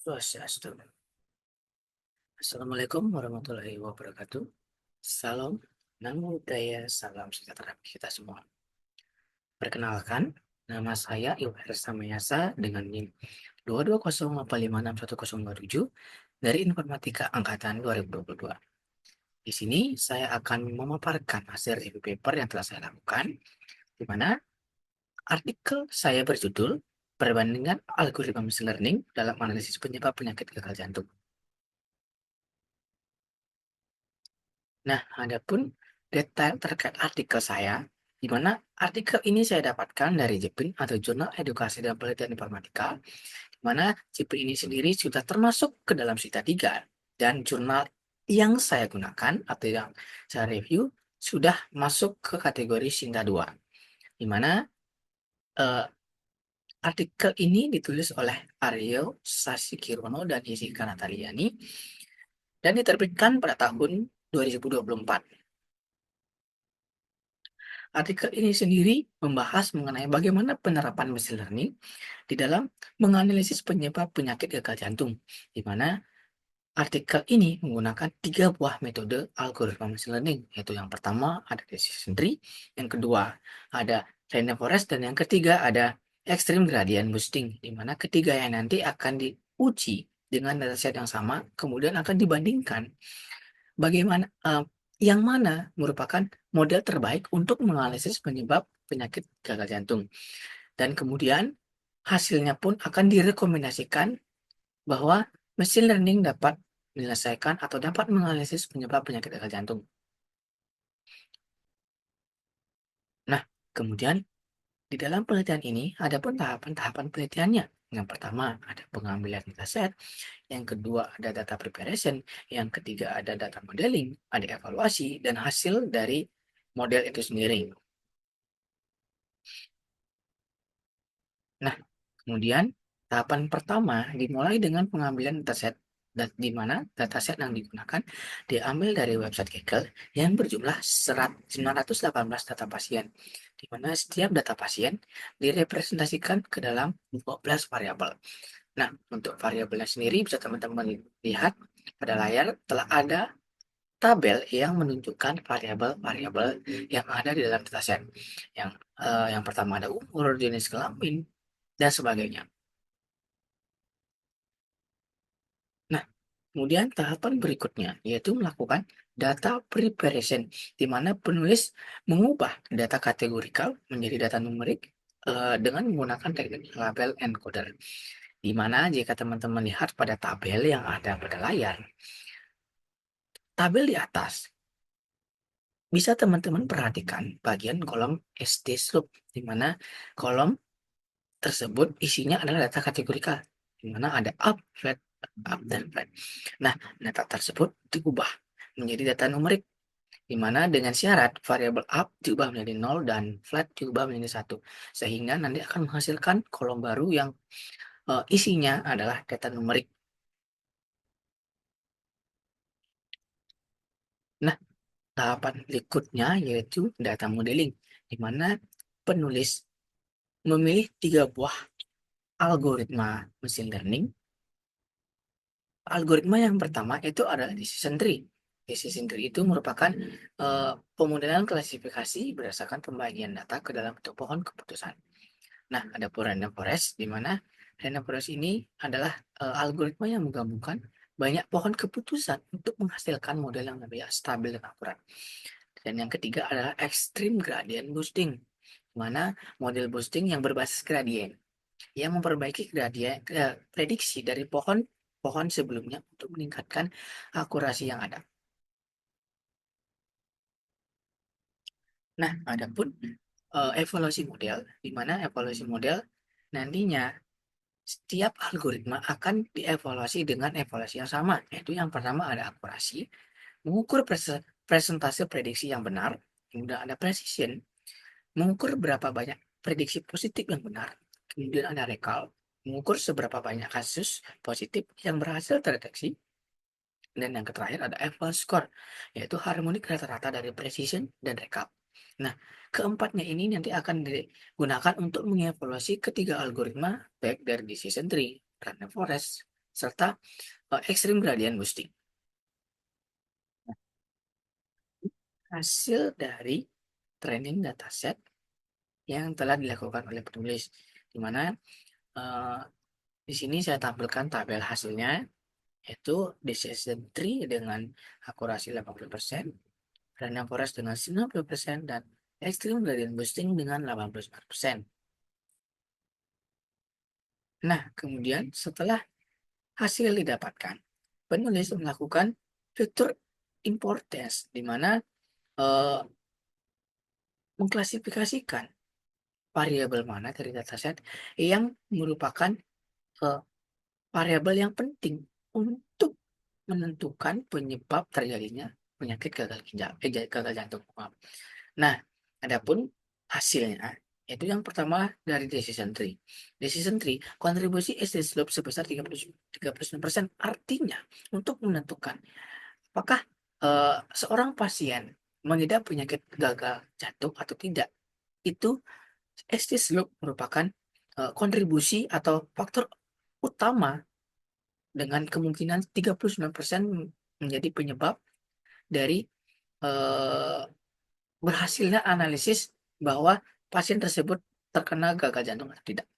Swastiastu. Assalamualaikum warahmatullahi wabarakatuh. Salam, namo buddhaya, salam sejahtera bagi kita semua. Perkenalkan, nama saya Iwar Samayasa dengan NIM 220856107 dari Informatika Angkatan 2022. Di sini saya akan memaparkan hasil review paper yang telah saya lakukan, di mana artikel saya berjudul Perbandingan Algoritma Machine Learning dalam Analisis Penyebab Penyakit Gagal Jantung. Nah, adapun detail terkait artikel saya, di mana artikel ini saya dapatkan dari JEPIN atau Jurnal Edukasi dan Penelitian Informatika, di mana JEPIN ini sendiri sudah termasuk ke dalam Sita 3, dan jurnal yang saya gunakan atau yang saya review sudah masuk ke kategori Sinta 2, di mana eh, artikel ini ditulis oleh Aryo Sasikirono dan Jessica Nataliani dan diterbitkan pada tahun 2024. Artikel ini sendiri membahas mengenai bagaimana penerapan machine learning di dalam menganalisis penyebab penyakit gagal jantung, di mana artikel ini menggunakan 3 buah metode algoritma machine learning, yaitu yang pertama ada decision tree, yang kedua ada random forest, dan yang ketiga ada extreme gradient boosting, di mana ketiganya nanti akan diuji dengan dataset yang sama, kemudian akan dibandingkan bagaimana yang mana merupakan model terbaik untuk menganalisis penyebab penyakit gagal jantung. Dan kemudian hasilnya pun akan direkomendasikan bahwa machine learning dapat menyelesaikan atau dapat menganalisis penyebab penyakit gagal jantung. Nah, kemudian di dalam penelitian ini ada pun tahapan-tahapan penelitiannya. Yang pertama ada pengambilan dataset, yang kedua ada data preparation, yang ketiga ada data modeling, ada evaluasi, dan hasil dari model itu sendiri. Nah, kemudian tahapan pertama dimulai dengan pengambilan dataset, di mana dataset yang digunakan diambil dari website Kaggle yang berjumlah 918 data pasien, di mana setiap data pasien direpresentasikan ke dalam 12 variabel. Nah, untuk variabelnya sendiri bisa teman-teman lihat pada layar telah ada tabel yang menunjukkan variabel-variabel yang ada di dalam dataset. Yang pertama ada umur, jenis kelamin, dan sebagainya. Nah, kemudian tahapan berikutnya yaitu melakukan data preparation, di mana penulis mengubah data kategorikal menjadi data numerik dengan menggunakan teknik label encoder. Di mana jika teman-teman lihat pada tabel yang ada pada layar, tabel di atas bisa teman-teman perhatikan bagian kolom SD slope, di mana kolom tersebut isinya adalah data kategorikal, di mana ada up, flat, up, dan flat. Nah, data tersebut diubah menjadi data numerik, di mana dengan syarat variabel up diubah menjadi 0 dan flat diubah menjadi 1, sehingga nanti akan menghasilkan kolom baru yang isinya adalah data numerik. Nah, tahapan berikutnya yaitu data modeling, di mana penulis memilih 3 buah algoritma machine learning. Algoritma yang pertama itu adalah decision tree. Decision tree itu merupakan pemodelan klasifikasi berdasarkan pembagian data ke dalam bentuk pohon keputusan. Nah, ada pun random forest, di mana random forest ini adalah algoritma yang menggabungkan banyak pohon keputusan untuk menghasilkan model yang lebih stabil dan akurat. Dan yang ketiga adalah extreme gradient boosting, di mana model boosting yang berbasis gradient yang memperbaiki gradien prediksi dari pohon sebelumnya untuk meningkatkan akurasi yang ada. Nah, adapun evaluasi model, di mana evaluasi model nantinya setiap algoritma akan dievaluasi dengan evaluasi yang sama, yaitu yang pertama ada akurasi, mengukur presentase prediksi yang benar, kemudian ada precision, mengukur berapa banyak prediksi positif yang benar, kemudian ada recall, mengukur seberapa banyak kasus positif yang berhasil terdeteksi, dan yang terakhir ada eval score, yaitu harmonik rata-rata dari precision dan recall. Nah, keempatnya ini nanti akan digunakan untuk mengevaluasi ketiga algoritma, baik dari decision tree, random forest, serta extreme gradient boosting. Hasil dari training dataset yang telah dilakukan oleh penulis, di mana di sini saya tampilkan tabel hasilnya, yaitu decision tree dengan akurasi 80%, random forest dengan 90%, dan extreme gradient boosting dengan 89%. Nah, kemudian setelah hasil didapatkan, penulis melakukan fitur importance, di mana mengklasifikasikan variabel mana dari dataset yang merupakan variabel yang penting untuk menentukan penyebab terjadinya penyakit gagal ginjal, gagal jantung. Maaf. Nah, adapun hasilnya itu yang pertama dari decision tree. Decision tree kontribusi SD slope sebesar 39%, artinya untuk menentukan apakah seorang pasien mengidap penyakit gagal jantung atau tidak, itu SD slope merupakan kontribusi atau faktor utama dengan kemungkinan 39% menjadi penyebab dari eh, berhasilnya analisis bahwa pasien tersebut terkena gagal jantung atau tidak.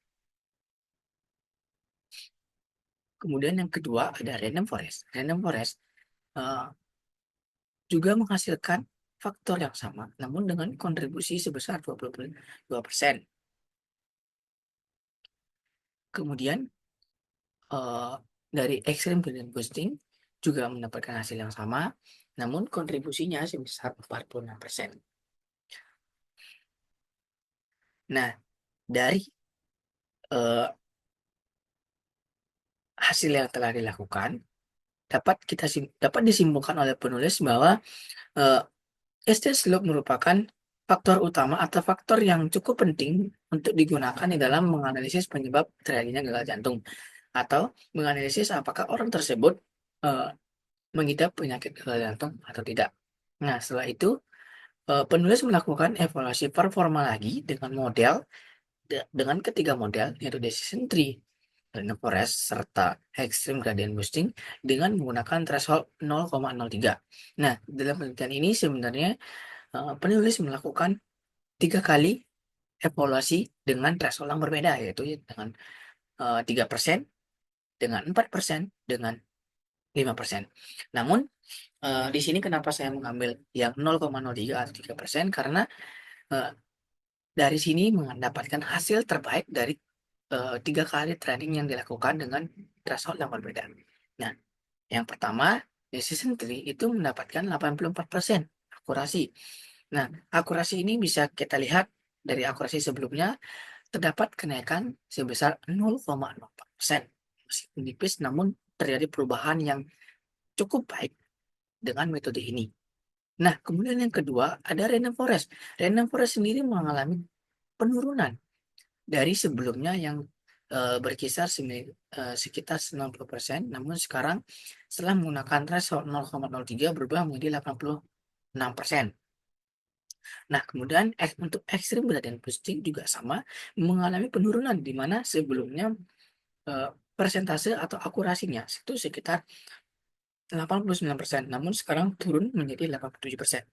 Kemudian yang kedua ada random forest. Random forest eh, juga menghasilkan faktor yang sama, namun dengan kontribusi sebesar 22%. Kemudian dari extreme gradient boosting juga mendapatkan hasil yang sama, namun kontribusinya sebesar 46%. Nah, dari eh, hasil yang telah dilakukan, dapat disimpulkan oleh penulis bahwa eh, SD slope merupakan faktor utama atau faktor yang cukup penting untuk digunakan di dalam menganalisis penyebab terjadinya gagal jantung atau menganalisis apakah orang tersebut eh, mengidap penyakit gagal jantung atau tidak. Nah, setelah itu penulis melakukan evaluasi performa lagi dengan dengan ketiga model, yaitu decision tree, random forest, serta extreme gradient boosting dengan menggunakan threshold 0,03. Nah, dalam penelitian ini sebenarnya penulis melakukan 3 kali evaluasi dengan threshold yang berbeda, yaitu dengan 3%, dengan 4%, dengan 5%. Namun, di sini kenapa saya mengambil yang 0,03 atau 3%, karena eh, dari sini mendapatkan hasil terbaik dari 3 kali training yang dilakukan dengan threshold yang berbeda. Nah, yang pertama, decision tree itu mendapatkan 84% akurasi. Nah, akurasi ini bisa kita lihat dari akurasi sebelumnya terdapat kenaikan sebesar 0,04%. Meskipun tipis, namun terjadi perubahan yang cukup baik dengan metode ini. Nah, kemudian yang kedua ada random forest. Random forest sendiri mengalami penurunan dari sebelumnya yang berkisar sekitar 90%, namun sekarang setelah menggunakan threshold 0,03 berubah menjadi 86%. Nah, kemudian untuk extreme gradient boosting juga sama mengalami penurunan, di mana sebelumnya eh, persentase atau akurasinya itu sekitar 89%, namun sekarang turun menjadi 87%.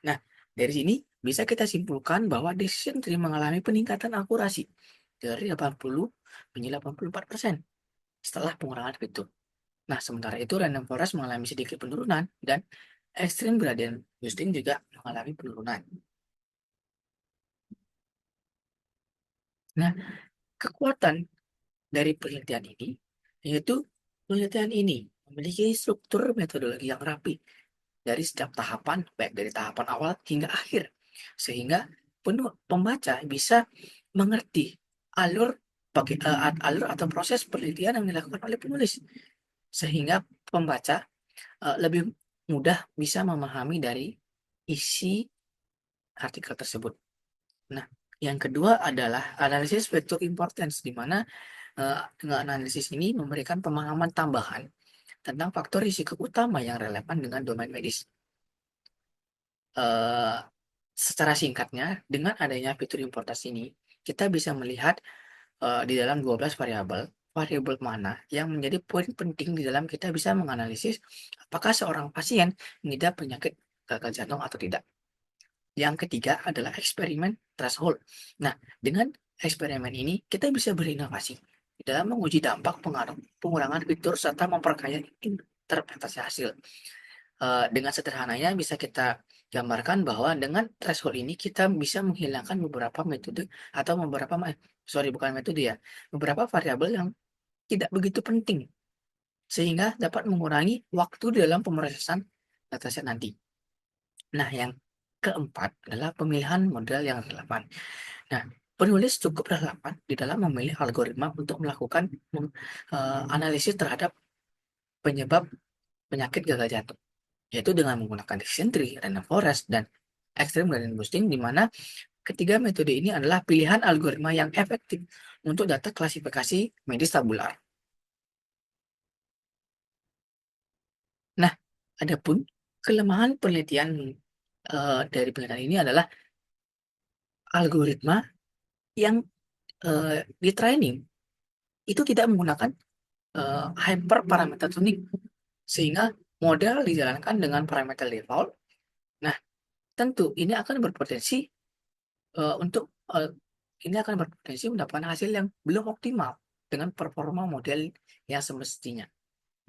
Nah, dari sini bisa kita simpulkan bahwa decision tree mengalami peningkatan akurasi dari 80 menjadi 84% setelah pengurangan fitur. Nah, sementara itu random forest mengalami sedikit penurunan dan extreme gradient boosting juga mengalami penurunan. Nah, kekuatan dari penelitian ini yaitu penelitian ini memiliki struktur metodologi yang rapi dari setiap tahapan, baik dari tahapan awal hingga akhir, sehingga pembaca bisa mengerti alur alur atau proses penelitian yang dilakukan oleh penulis, sehingga pembaca lebih mudah bisa memahami dari isi artikel tersebut. Nah, yang kedua adalah analisis factor importance, di mana dengan analisis ini memberikan pemahaman tambahan tentang faktor risiko utama yang relevan dengan domain medis. eh, Secara singkatnya, dengan adanya fitur importasi ini, kita bisa melihat di dalam 12 variabel variabel mana yang menjadi poin penting di dalam kita bisa menganalisis apakah seorang pasien mengidap penyakit gagal jantung atau tidak. Yang ketiga adalah eksperimen threshold. Nah, dengan eksperimen ini kita bisa berinovasi dalam menguji dampak pengaruh pengurangan fitur serta memperkaya interpretasi hasil. Dengan sederhananya bisa kita gambarkan bahwa dengan threshold ini kita bisa menghilangkan beberapa metode atau bukan metode ya, beberapa variabel yang tidak begitu penting sehingga dapat mengurangi waktu dalam pemrosesan dataset nanti. Nah, yang keempat adalah pemilihan model yang relevan. Nah, penulis cukup relevan di dalam memilih algoritma untuk melakukan analisis terhadap penyebab penyakit gagal jantung, yaitu dengan menggunakan decision tree, random forest, dan extreme gradient boosting, di mana ketiga metode ini adalah pilihan algoritma yang efektif untuk data klasifikasi medis tabular. Nah, adapun kelemahan penelitian dari penelitian ini adalah algoritma yang di training itu tidak menggunakan hyperparameter tuning, sehingga model dijalankan dengan parameter default. Nah, tentu ini akan berpotensi untuk ini akan berpotensi mendapatkan hasil yang belum optimal dengan performa model yang semestinya.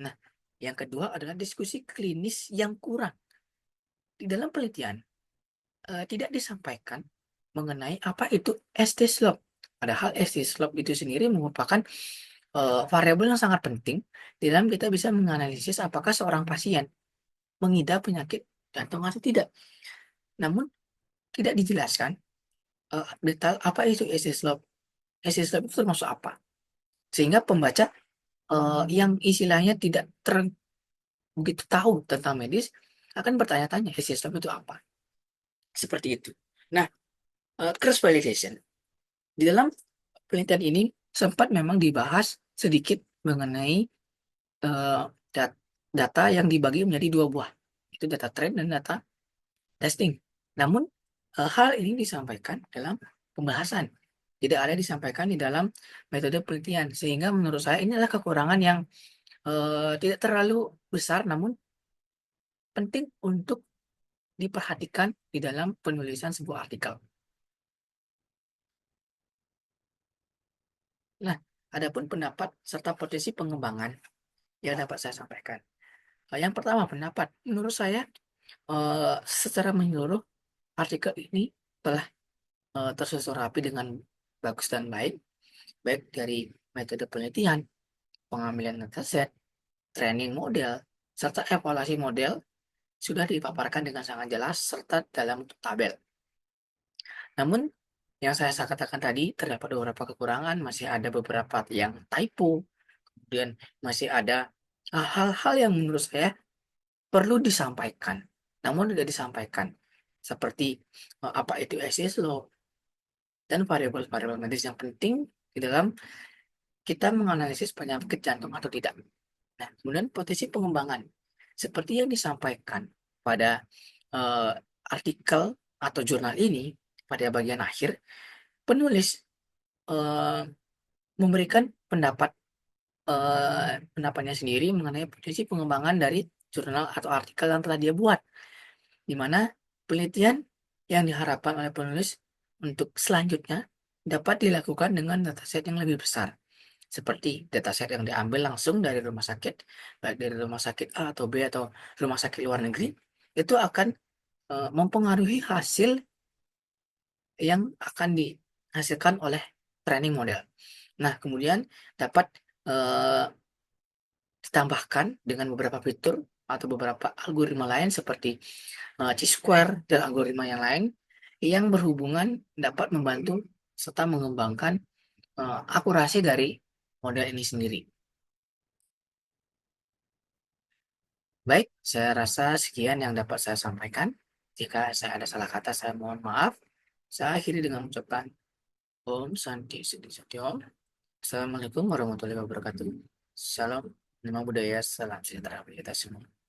Nah, yang kedua adalah diskusi klinis yang kurang. Di dalam penelitian tidak disampaikan mengenai apa itu ST slope. Padahal ST slope itu sendiri merupakan variabel yang sangat penting di dalam kita bisa menganalisis apakah seorang pasien mengidap penyakit jantung atau tidak. Namun tidak dijelaskan detail apa itu ST slope. ST slope itu termasuk apa? Sehingga pembaca yang istilahnya tidak begitu tahu tentang medis akan bertanya-tanya ST slope itu apa? Seperti itu. Nah, cross validation. Di dalam penelitian ini sempat memang dibahas sedikit mengenai eh, data yang dibagi menjadi dua buah, itu data trend dan data testing. Namun hal ini disampaikan dalam pembahasan, tidak ada disampaikan di dalam metode penelitian, sehingga menurut saya ini adalah kekurangan yang tidak terlalu besar, namun penting untuk diperhatikan di dalam penulisan sebuah artikel. Nah, adapun pendapat serta potensi pengembangan yang dapat saya sampaikan. Yang pertama pendapat, menurut saya secara menyeluruh artikel ini telah tersusun rapi dengan bagus dan baik, baik dari metode penelitian, pengambilan dataset, training model, serta evaluasi model sudah dipaparkan dengan sangat jelas serta dalam bentuk tabel. Namun, yang saya katakan tadi terdapat beberapa kekurangan, masih ada beberapa yang typo, kemudian masih ada hal-hal yang menurut saya perlu disampaikan, namun tidak disampaikan, seperti apa itu SSLO dan variabel-variabel medis yang penting di dalam kita menganalisis penyakit jantung atau tidak. Nah, kemudian potensi pengembangan, seperti yang disampaikan pada eh, artikel atau jurnal ini, pada bagian akhir, penulis eh, memberikan pendapatnya sendiri mengenai potensi pengembangan dari jurnal atau artikel yang telah dia buat, di mana penelitian yang diharapkan oleh penulis untuk selanjutnya dapat dilakukan dengan dataset yang lebih besar, seperti dataset yang diambil langsung dari rumah sakit, baik dari rumah sakit A atau B atau rumah sakit luar negeri, itu akan mempengaruhi hasil yang akan dihasilkan oleh training model. Nah, kemudian dapat eh, ditambahkan dengan beberapa fitur atau beberapa algoritma lain seperti Chi-square dan algoritma yang lain yang berhubungan dapat membantu serta mengembangkan akurasi dari model ini sendiri. Baik, saya rasa sekian yang dapat saya sampaikan. Jika saya ada salah kata, saya mohon maaf. Saya akhiri dengan ucapan Om Santi Siddhi Satyom. Assalamualaikum warahmatullahi wabarakatuh. Salam, nama budaya, salam sejahtera bagi kita semua.